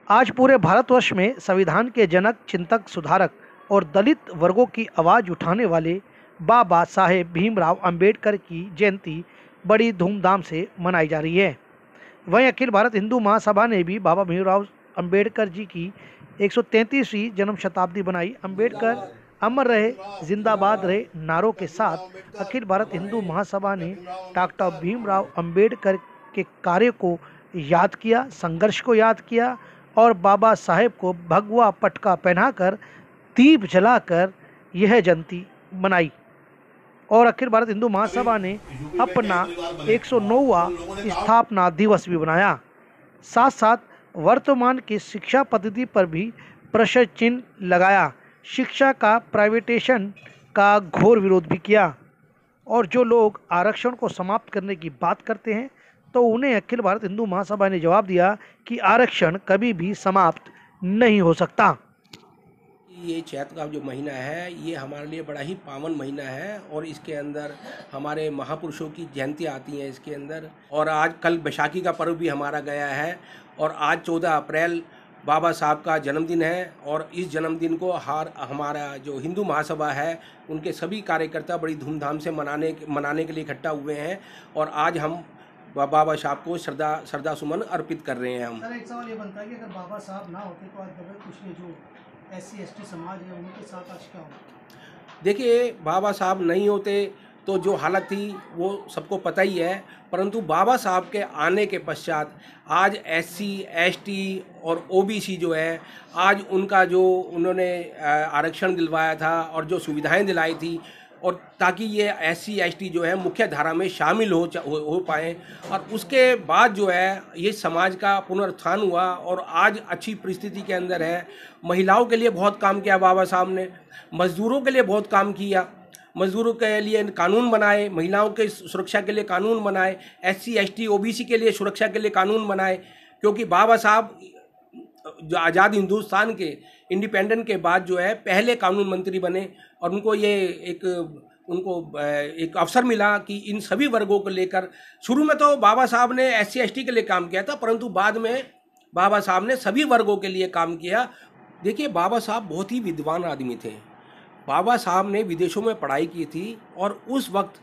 आज पूरे भारतवर्ष में संविधान के जनक, चिंतक, सुधारक और दलित वर्गों की आवाज़ उठाने वाले बाबा साहेब भीमराव अंबेडकर की जयंती बड़ी धूमधाम से मनाई जा रही है। वहीं अखिल भारत हिंदू महासभा ने भी बाबा भीमराव अंबेडकर जी की 133वीं जन्म शताब्दी बनाई। अंबेडकर अमर रहे, जिंदाबाद रहे नारों के साथ अखिल भारत हिंदू महासभा ने डॉक्टर भीमराव अंबेडकर के कार्य को याद किया, संघर्ष को याद किया और बाबा साहेब को भगवा पटका पहनाकर, दीप जलाकर यह जयंती मनाई। और अखिल भारत हिंदू महासभा ने अपना 109वां स्थापना दिवस भी बनाया। साथ साथ वर्तमान की शिक्षा पद्धति पर भी प्रश्न चिन्ह लगाया, शिक्षा का प्राइवेटेशन का घोर विरोध भी किया। और जो लोग आरक्षण को समाप्त करने की बात करते हैं तो उन्हें अखिल भारत हिंदू महासभा ने जवाब दिया कि आरक्षण कभी भी समाप्त नहीं हो सकता। ये चैत का जो महीना है ये हमारे लिए बड़ा ही पावन महीना है और इसके अंदर हमारे महापुरुषों की जयंती आती है इसके अंदर। और आज कल बैसाखी का पर्व भी हमारा गया है और आज 14 अप्रैल बाबा साहब का जन्मदिन है। और इस जन्मदिन को हमारा जो हिंदू महासभा है उनके सभी कार्यकर्ता बड़ी धूमधाम से मनाने के लिए इकट्ठा हुए हैं और आज हम बाबा साहब को श्रद्धा सुमन अर्पित कर रहे हैं। हम सर, एक सवाल ये बनता है कि अगर बाबा साहब ना होते तो आज दबे कुछ जो SC ST समाज है उनके साथ आज क्या होता? देखिए, बाबा साहब नहीं होते तो जो हालत थी वो सबको पता ही है, परंतु बाबा साहब के आने के पश्चात आज SC ST और OBC जो है आज उनका जो उन्होंने आरक्षण दिलवाया था और जो सुविधाएं दिलाई थी और ताकि ये SC ST जो है मुख्य धारा में शामिल हो पाएँ और उसके बाद जो है ये समाज का पुनरुत्थान हुआ और आज अच्छी परिस्थिति के अंदर है। महिलाओं के लिए बहुत काम किया बाबा साहब ने, मजदूरों के लिए बहुत काम किया, मजदूरों के लिए कानून बनाए, महिलाओं के सुरक्षा के लिए कानून बनाए, SC ST OBC के लिए सुरक्षा के लिए कानून बनाए। क्योंकि बाबा साहब जो आज़ाद हिंदुस्तान के इंडिपेंडेंट के बाद जो है पहले कानून मंत्री बने और उनको एक अवसर मिला कि इन सभी वर्गों को लेकर। शुरू में तो बाबा साहब ने SC ST के लिए काम किया था, परंतु बाद में बाबा साहब ने सभी वर्गों के लिए काम किया। देखिए, बाबा साहब बहुत ही विद्वान आदमी थे। बाबा साहब ने विदेशों में पढ़ाई की थी और उस वक्त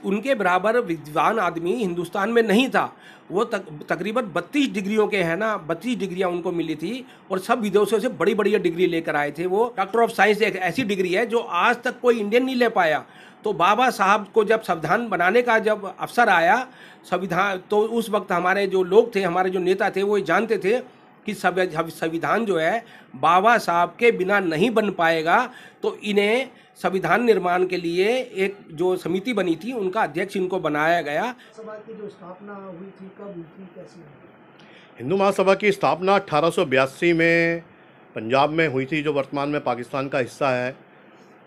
उनके बराबर विद्वान आदमी हिंदुस्तान में नहीं था। वो तकरीबन 32 डिग्रियों के हैं ना, 32 डिग्रियां उनको मिली थी और सब विदेशों से बड़ी बड़ी डिग्री लेकर आए थे। वो डॉक्टर ऑफ साइंस एक ऐसी डिग्री है जो आज तक कोई इंडियन नहीं ले पाया। तो बाबा साहब को जब संविधान बनाने का जब अवसर आया संविधान, तो उस वक्त हमारे जो लोग थे, हमारे जो नेता थे, वो जानते थे कि संविधान जो है बाबा साहब के बिना नहीं बन पाएगा। तो इन्हें संविधान निर्माण के लिए एक जो समिति बनी थी उनका अध्यक्ष इनको बनाया गया। सभा की जो स्थापना हुई थी कब हुई थी, कैसे हुई? हिंदू महासभा की स्थापना 1882 में पंजाब में हुई थी, जो वर्तमान में पाकिस्तान का हिस्सा है।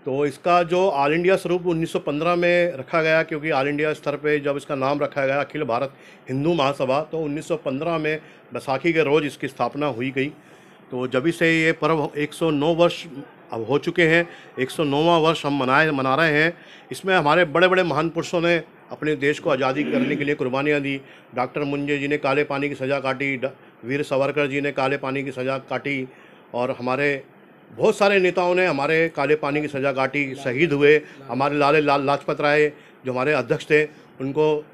तो इसका जो ऑल इंडिया स्वरूप 1915 में रखा गया, क्योंकि ऑल इंडिया स्तर पे जब इसका नाम रखा गया अखिल भारत हिंदू महासभा, तो 1915 में बैसाखी के रोज़ इसकी स्थापना हुई गई। तो जब से ये पर्व 109 वर्ष अब हो चुके हैं, 109वां वर्ष हम मना रहे हैं। इसमें हमारे बड़े बड़े महान पुरुषों ने अपने देश को आज़ादी करने के लिए कुर्बानियाँ दी। डॉक्टर मुंजे जी ने काले पानी की सज़ा काटी, वीर सावरकर जी ने काले पानी की सज़ा काटी और हमारे बहुत सारे नेताओं ने हमारे काले पानी की सज़ा काटी, शहीद हुए। हमारे लाजपत राय जो हमारे अध्यक्ष थे उनको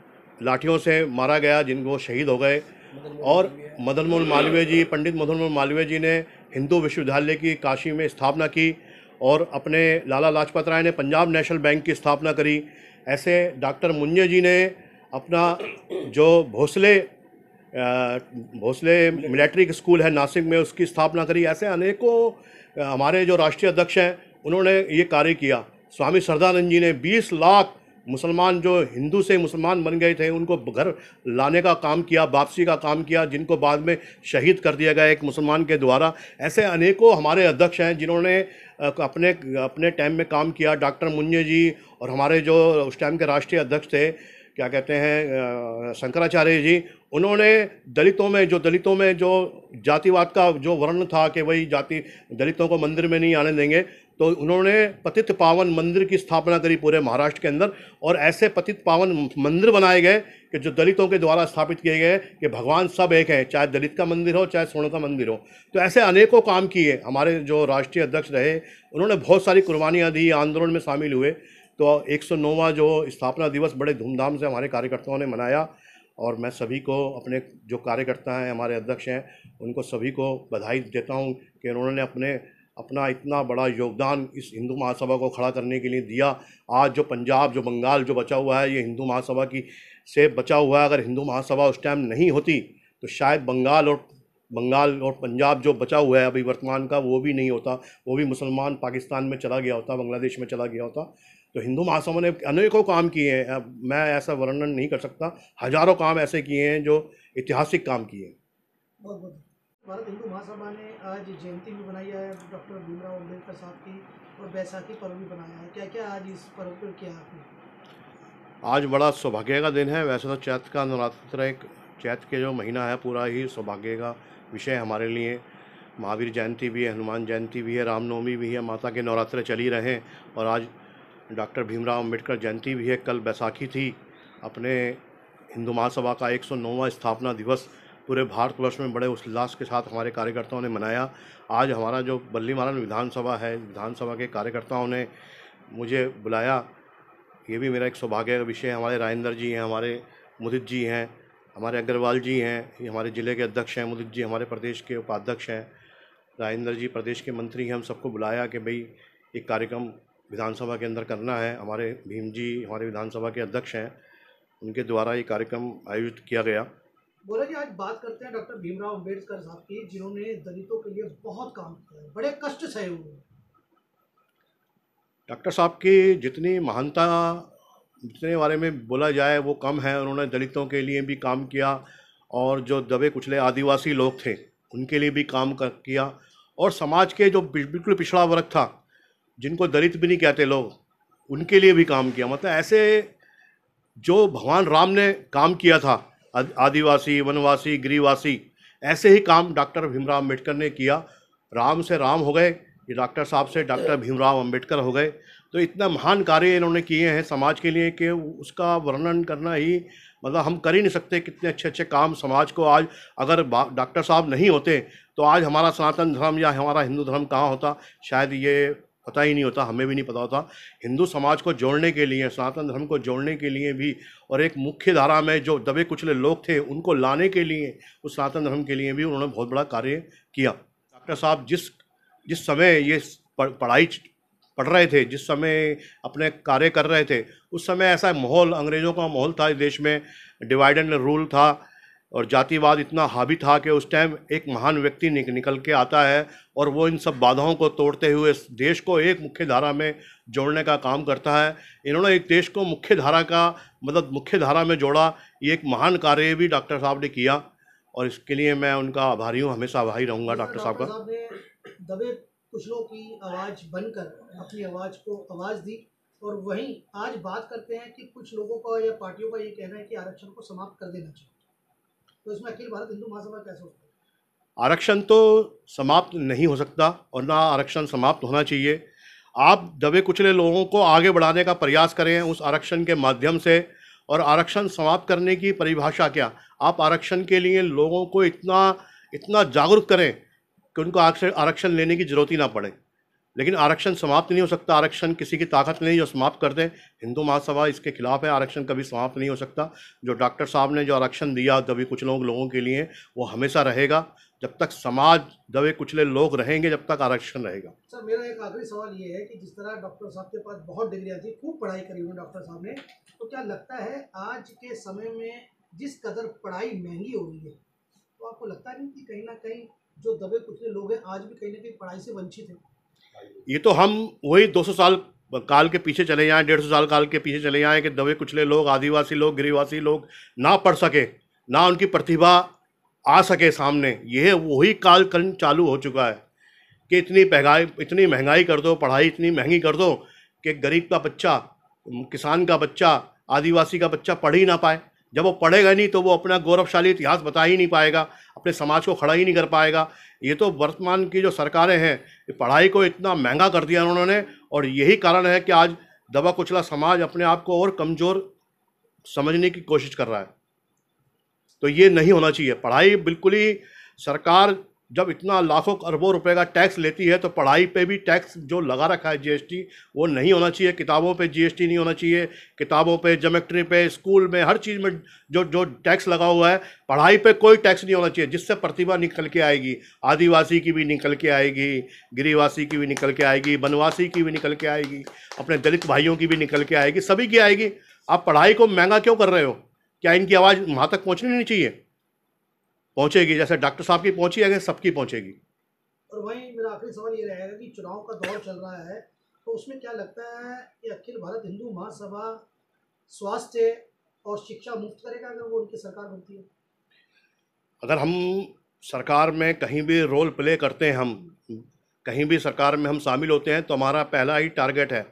लाठियों से मारा गया, जिनको शहीद हो गए। और मदन मोहन मालवीय जी, पंडित मदन मोहन मालवीय जी ने हिंदू विश्वविद्यालय की काशी में स्थापना की और अपने लाला लाजपत राय ने पंजाब नेशनल बैंक की स्थापना करी। ऐसे डॉक्टर मुंजे जी ने अपना जो भोसले मिलिट्री स्कूल है नासिक में, उसकी स्थापना करी। ऐसे अनेकों हमारे जो राष्ट्रीय अध्यक्ष हैं उन्होंने ये कार्य किया। स्वामी श्रद्धानंद जी ने 20 लाख मुसलमान जो हिंदू से मुसलमान बन गए थे उनको घर लाने का काम किया, वापसी का काम किया, जिनको बाद में शहीद कर दिया गया एक मुसलमान के द्वारा। ऐसे अनेकों हमारे अध्यक्ष हैं जिन्होंने अपने टाइम में काम किया। डॉक्टर मुंजे जी और हमारे जो उस टाइम के राष्ट्रीय अध्यक्ष थे, क्या कहते हैं, शंकराचार्य जी, उन्होंने दलितों में जो जातिवाद का जो वर्ण था कि वही जाति दलितों को मंदिर में नहीं आने देंगे, तो उन्होंने पतित पावन मंदिर की स्थापना करी पूरे महाराष्ट्र के अंदर, और ऐसे पतित पावन मंदिर बनाए गए कि जो दलितों के द्वारा स्थापित किए गए कि भगवान सब एक है, चाहे दलित का मंदिर हो चाहे स्वर्ण का मंदिर हो। तो ऐसे अनेकों काम किए। हमारे जो राष्ट्रीय अध्यक्ष रहे उन्होंने बहुत सारी कुर्बानियाँ दी, आंदोलन में शामिल हुए। तो 109वां जो स्थापना दिवस बड़े धूमधाम से हमारे कार्यकर्ताओं ने मनाया, और मैं सभी को, अपने जो कार्यकर्ता हैं, हमारे अध्यक्ष हैं, उनको सभी को बधाई देता हूं कि उन्होंने अपना इतना बड़ा योगदान इस हिंदू महासभा को खड़ा करने के लिए दिया। आज जो पंजाब, जो बंगाल जो बचा हुआ है, ये हिंदू महासभा की से बचा हुआ है। अगर हिंदू महासभा उस टाइम नहीं होती तो शायद बंगाल और पंजाब जो बचा हुआ है अभी वर्तमान का, वो भी नहीं होता, वो भी मुसलमान पाकिस्तान में चला गया होता, बांग्लादेश में चला गया होता। तो हिंदू महासभा ने अनेकों काम किए हैं, मैं ऐसा वर्णन नहीं कर सकता। हजारों काम ऐसे किए हैं जो ऐतिहासिक काम किए हैं। बहुत बहुत भारत हिंदू महासभा ने आज जयंती भी बनाई है डॉक्टर भीमराव अम्बेडकर साहब की, और बैसाखी पर्व भी बनाया है। क्या क्या आज इस पर्व पर किया आपने? आज बड़ा सौभाग्य का दिन है। वैसे तो चैत का नवरात्र, एक चैत के जो महीना है पूरा ही सौभाग्य का विषय हमारे लिए। महावीर जयंती भी है, हनुमान जयंती भी है, रामनवमी भी है, माता के नवरात्र चल ही रहे हैं, और आज डॉक्टर भीमराव अम्बेडकर जयंती भी है। कल बैसाखी थी। अपने हिंदू महासभा का 109वां स्थापना दिवस पूरे भारतवर्ष में बड़े उल्लास के साथ हमारे कार्यकर्ताओं ने मनाया। आज हमारा जो बल्ली महाराज विधानसभा है, विधानसभा के कार्यकर्ताओं ने मुझे बुलाया। ये भी मेरा एक सौभाग्य का विषय है। हमारे राजेंद्र जी हैं, हमारे मुदित जी हैं, हमारे अग्रवाल जी हैं, ये हमारे ज़िले के अध्यक्ष हैं, मुदित जी हमारे प्रदेश के उपाध्यक्ष हैं, राजेंद्र जी प्रदेश के मंत्री हैं। हम सबको बुलाया कि भाई एक कार्यक्रम विधानसभा के अंदर करना है। हमारे भीम जी हमारे विधानसभा के अध्यक्ष हैं, उनके द्वारा ये कार्यक्रम आयोजित किया गया। बोला जी, आज बात करते हैं डॉक्टर भीमराव अम्बेडकर साहब की, जिन्होंने दलितों के लिए बहुत काम किया, बड़े कष्ट सहे हुए। डॉक्टर साहब की जितनी महानता, जितने बारे में बोला जाए वो कम है। उन्होंने दलितों के लिए भी काम किया, और जो दबे कुचले आदिवासी लोग थे उनके लिए भी काम किया, और समाज के जो बिल्कुल पिछड़ा वर्ग था, जिनको दलित भी नहीं कहते लोग, उनके लिए भी काम किया। मतलब ऐसे जो भगवान राम ने काम किया था, आदिवासी, वनवासी, गिरिवासी, ऐसे ही काम डॉक्टर भीमराव अम्बेडकर ने किया। राम से राम हो गए, ये डॉक्टर साहब से डॉक्टर भीमराव अम्बेडकर हो गए। तो इतना महान कार्य इन्होंने किए हैं समाज के लिए कि उसका वर्णन करना ही, मतलब हम कर ही नहीं सकते। कितने अच्छे अच्छे काम समाज को आज, अगर डॉक्टर साहब नहीं होते तो आज हमारा सनातन धर्म या हमारा हिंदू धर्म कहाँ होता, शायद ये पता ही नहीं होता, हमें भी नहीं पता होता। हिंदू समाज को जोड़ने के लिए, सनातन धर्म को जोड़ने के लिए भी, और एक मुख्य धारा में जो दबे कुचले लोग थे उनको लाने के लिए, उस सनातन धर्म के लिए भी उन्होंने बहुत बड़ा कार्य किया। डॉक्टर साहब जिस समय ये पढ़ाई पढ़ रहे थे, जिस समय अपने कार्य कर रहे थे, उस समय ऐसा माहौल, अंग्रेज़ों का माहौल था इस देश में, डिवाइड एंड रूल था, और जातिवाद इतना हावी था कि उस टाइम एक महान व्यक्ति निकल के आता है, और वो इन सब बाधाओं को तोड़ते हुए देश को एक मुख्य धारा में जोड़ने का काम करता है। इन्होंने एक देश को मुख्य धारा का, मतलब मुख्य धारा में जोड़ा। ये एक महान कार्य भी डॉक्टर साहब ने किया, और इसके लिए मैं उनका आभारी हूँ, हमेशा आभारी रहूँगा डॉक्टर साहब का। साहब ने दबे कुचलों की आवाज़ बनकर अपनी आवाज़ को आवाज़ दी, और वहीं आज बात करते हैं कि कुछ लोगों का या पार्टियों का ये कहना है कि आरक्षण को समाप्त कर देना चाहिए। तो इसमें अखिल भारत हिंदू महासभा क्या सोचता है? आरक्षण तो समाप्त नहीं हो सकता, और ना आरक्षण समाप्त होना चाहिए। आप दबे कुचले लोगों को आगे बढ़ाने का प्रयास करें उस आरक्षण के माध्यम से। और आरक्षण समाप्त करने की परिभाषा क्या? आप आरक्षण के लिए लोगों को इतना जागरूक करें कि उनको आरक्षण लेने की जरूरत ही ना पड़े। लेकिन आरक्षण समाप्त नहीं हो सकता। आरक्षण किसी की ताकत नहीं जो समाप्त कर दे। हिंदू महासभा इसके खिलाफ है। आरक्षण कभी समाप्त नहीं हो सकता। जो डॉक्टर साहब ने जो आरक्षण दिया दबे कुचले लोगों के लिए, वो हमेशा रहेगा। जब तक समाज दबे कुचले लोग रहेंगे, जब तक आरक्षण रहेगा। सर, मेरा एक आखिरी सवाल ये है कि जिस तरह डॉक्टर साहब के पास बहुत डिग्रियाँ थी, खूब पढ़ाई करी हुई डॉक्टर साहब ने, तो क्या लगता है आज के समय में जिस कदर पढ़ाई महंगी हो रही है, तो आपको लगता नहीं कि कहीं ना कहीं जो दबे कुचले लोग हैं आज भी कहीं ना कहीं पढ़ाई से वंचित हैं? ये तो हम वही 200 साल काल के पीछे चले जाएं, 150 साल काल के पीछे चले जाएं कि दबे कुचले लोग, आदिवासी लोग, गिरिवासी लोग ना पढ़ सके, ना उनकी प्रतिभा आ सके सामने। यह वही कालखंड चालू हो चुका है कि इतनी महंगाई कर दो, पढ़ाई इतनी महंगी कर दो कि गरीब का बच्चा, किसान का बच्चा, आदिवासी का बच्चा पढ़ ही ना पाए। जब वो पढ़ेगा नहीं तो वो अपना गौरवशाली इतिहास बता ही नहीं पाएगा, अपने समाज को खड़ा ही नहीं कर पाएगा। ये तो वर्तमान की जो सरकारें हैं, पढ़ाई को इतना महंगा कर दिया उन्होंने, और यही कारण है कि आज दबा कुचला समाज अपने आप को और कमज़ोर समझने की कोशिश कर रहा है। तो ये नहीं होना चाहिए। पढ़ाई बिल्कुल ही, सरकार जब इतना लाखों अरबों रुपए का टैक्स लेती है तो पढ़ाई पे भी टैक्स जो लगा रखा है जीएसटी, वो नहीं होना चाहिए। किताबों पे जीएसटी नहीं होना चाहिए, किताबों पे, ज्योमेट्री पे, स्कूल में, हर चीज़ में जो जो टैक्स लगा हुआ है, पढ़ाई पे कोई टैक्स नहीं होना चाहिए, जिससे प्रतिभा निकल के आएगी। आदिवासी की भी निकल के आएगी, गिरिवासी की भी निकल के आएगी, बनवासी की भी निकल के आएगी, अपने दलित भाइयों की भी निकल के आएगी, सभी की आएगी। आप पढ़ाई को महंगा क्यों कर रहे हो? क्या इनकी आवाज़ वहाँ तक पहुँचनी नहीं चाहिए? पहुंचेगी, जैसे डॉक्टर साहब की पहुंची है, सबकी पहुंचेगी। और वहीं मेरा आखिरी सवाल ये रहेगा कि चुनाव का दौर चल रहा है, तो उसमें क्या लगता है कि अखिल भारत हिंदू महासभा स्वास्थ्य और शिक्षा मुफ्त करेगा अगर वो उनकी सरकार बनती है? अगर हम सरकार में कहीं भी रोल प्ले करते हैं, हम कहीं भी सरकार में हम शामिल होते हैं, तो हमारा पहला ही टारगेट है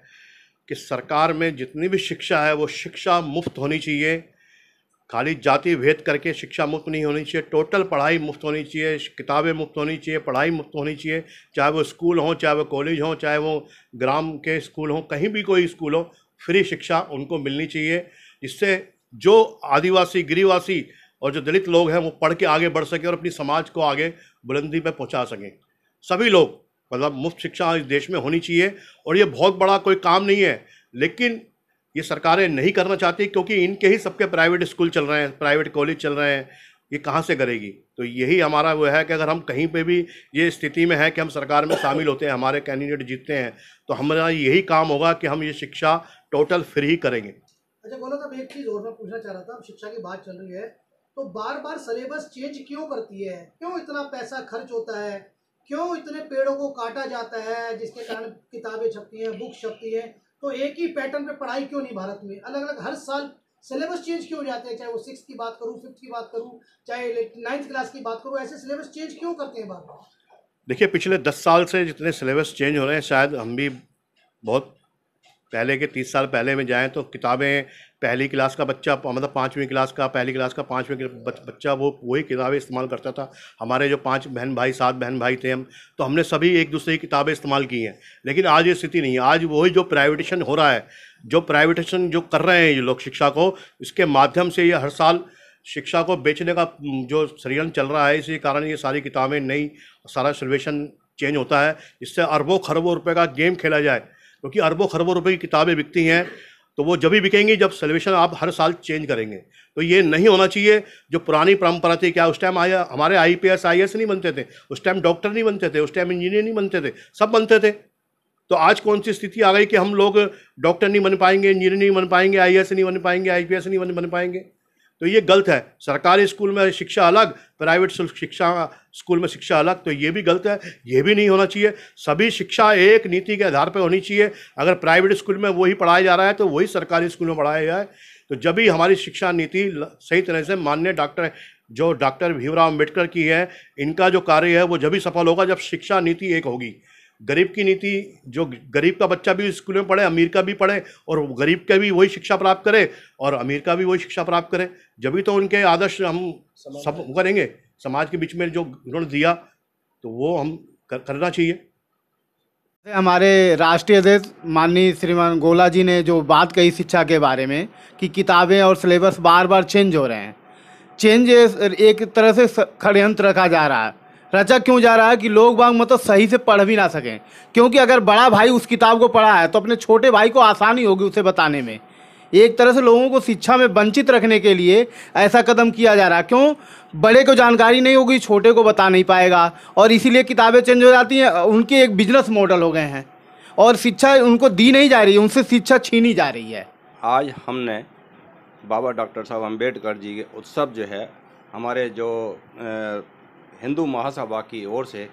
कि सरकार में जितनी भी शिक्षा है वो शिक्षा मुफ्त होनी चाहिए। खाली जाति भेद करके शिक्षा मुफ्त नहीं होनी चाहिए, टोटल पढ़ाई मुफ्त होनी चाहिए, किताबें मुफ्त होनी चाहिए, पढ़ाई मुफ्त होनी चाहिए, चाहे वो स्कूल हो, चाहे वो कॉलेज हो, चाहे वो ग्राम के स्कूल हो, कहीं भी कोई स्कूल हो, फ्री शिक्षा उनको मिलनी चाहिए, जिससे जो आदिवासी, गिरिवासी और जो दलित लोग हैं वो पढ़ के आगे बढ़ सकें और अपनी समाज को आगे बुलंदी पर पहुँचा सकें। सभी लोग, मतलब मुफ्त शिक्षा इस देश में होनी चाहिए। और ये बहुत बड़ा कोई काम नहीं है, लेकिन ये सरकारें नहीं करना चाहती, क्योंकि इनके ही सबके प्राइवेट स्कूल चल रहे हैं, प्राइवेट कॉलेज चल रहे हैं, ये कहाँ से करेगी? तो यही हमारा वो है कि अगर हम कहीं पे भी ये स्थिति में है कि हम सरकार में शामिल होते हैं, हमारे कैंडिडेट जीतते हैं, तो हमारा यही काम होगा कि हम ये शिक्षा टोटल फ्री करेंगे। अच्छा बोलो, तब एक चीज़ और मैं पूछना चाह रहा था, अब शिक्षा की बात चल रही है, तो बार बार सिलेबस चेंज क्यों करती है? क्यों इतना पैसा खर्च होता है? क्यों इतने पेड़ों को काटा जाता है जिसके कारण किताबें छपती हैं, बुक छपती हैं? तो एक ही पैटर्न पे पढ़ाई क्यों नहीं भारत में? अलग अलग हर साल सिलेबस चेंज क्यों हो जाते हैं? चाहे वो 6th की बात करूँ, 5th की बात करूँ, चाहे 9th क्लास की बात करूँ, ऐसे सिलेबस चेंज क्यों करते हैं बार बार? देखिए, पिछले 10 साल से जितने सिलेबस चेंज हो रहे हैं, शायद हम भी बहुत पहले के 30 साल पहले में जाएं तो किताबें पहली क्लास का बच्चा, मतलब 5वीं क्लास का, पहली क्लास का 5वीं बच्चा वो वही किताबें इस्तेमाल करता था। हमारे जो 5 बहन भाई, 7 बहन भाई थे हम, तो हमने सभी एक दूसरे की किताबें इस्तेमाल की हैं। लेकिन आज ये स्थिति नहीं है। आज वही जो प्राइवेटेशन हो रहा है, जो प्राइवेटेशन जो कर रहे हैं ये लोग शिक्षा को, इसके माध्यम से ये हर साल शिक्षा को बेचने का जो षड्यंत्र चल रहा है, इसी कारण ये सारी किताबें नई, सारा सिलेबस चेंज होता है, जिससे अरबों खरबों रुपये का गेम खेला जाए। क्योंकि अरबों खरबों रुपए की किताबें बिकती हैं, तो वो जब भी बिकेंगी जब सिलेबस आप हर साल चेंज करेंगे। तो ये नहीं होना चाहिए। जो पुरानी परंपरा थी, क्या उस टाइम हमारे IPS IAS नहीं बनते थे, उस टाइम डॉक्टर नहीं बनते थे, उस टाइम इंजीनियर नहीं बनते थे, सब बनते थे। तो आज कौन सी स्थिति आ गई कि हम लोग डॉक्टर नहीं बन पाएंगे, इंजीनियर नहीं बन पाएंगे, IAS नहीं बन पाएंगे, IPS नहीं बन पाएंगे? तो ये गलत है। सरकारी स्कूल में शिक्षा अलग, प्राइवेट शिक्षा स्कूल में शिक्षा अलग, तो ये भी गलत है, ये भी नहीं होना चाहिए। सभी शिक्षा एक नीति के आधार पर होनी चाहिए। अगर प्राइवेट स्कूल में वही पढ़ाया जा रहा है तो वही सरकारी स्कूल में पढ़ाया जाए, तो जब भी हमारी शिक्षा नीति सही तरह से, माननीय डॉक्टर भीमराव अम्बेडकर की है, इनका जो कार्य है वो जब भी सफल होगा जब शिक्षा नीति एक होगी। गरीब की नीति, जो गरीब का बच्चा भी स्कूल में पढ़े, अमीर का भी पढ़े, और गरीब का भी वही शिक्षा प्राप्त करे और अमीर का भी वही शिक्षा प्राप्त करे, जब भी तो उनके आदर्श हम सब करेंगे। समाज के बीच में जो उन्होंने दिया तो वो हम करना चाहिए। हमारे राष्ट्रीय अध्यक्ष माननीय श्रीमान गोला जी ने जो बात कही शिक्षा के बारे में कि किताबें और सिलेबस बार बार चेंज हो रहे हैं, चेंज एक तरह से षड्यंत्र रखा जा रहा है। रचा क्यों जा रहा है कि लोग बाग मतलब सही से पढ़ भी ना सकें, क्योंकि अगर बड़ा भाई उस किताब को पढ़ा है तो अपने छोटे भाई को आसानी होगी उसे बताने में। एक तरह से लोगों को शिक्षा में वंचित रखने के लिए ऐसा कदम किया जा रहा है। क्यों? बड़े को जानकारी नहीं होगी, छोटे को बता नहीं पाएगा, और इसीलिए किताबें चेंज हो जाती हैं। उनके एक बिजनेस मॉडल हो गए हैं और शिक्षा उनको दी नहीं जा रही है, उनसे शिक्षा छीनी जा रही है। आज हमने बाबा डॉक्टर साहब अम्बेडकर जी के उत्सव जो है, हमारे जो हिंदू महासभा की ओर से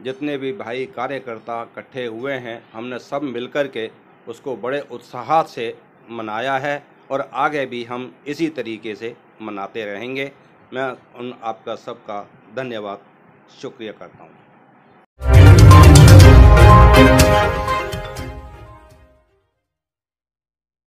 जितने भी भाई कार्यकर्ता इकट्ठे हुए हैं, हमने सब मिलकर के उसको बड़े उत्साह से मनाया है और आगे भी हम इसी तरीके से मनाते रहेंगे। मैं उन आपका सबका धन्यवाद, शुक्रिया करता हूँ।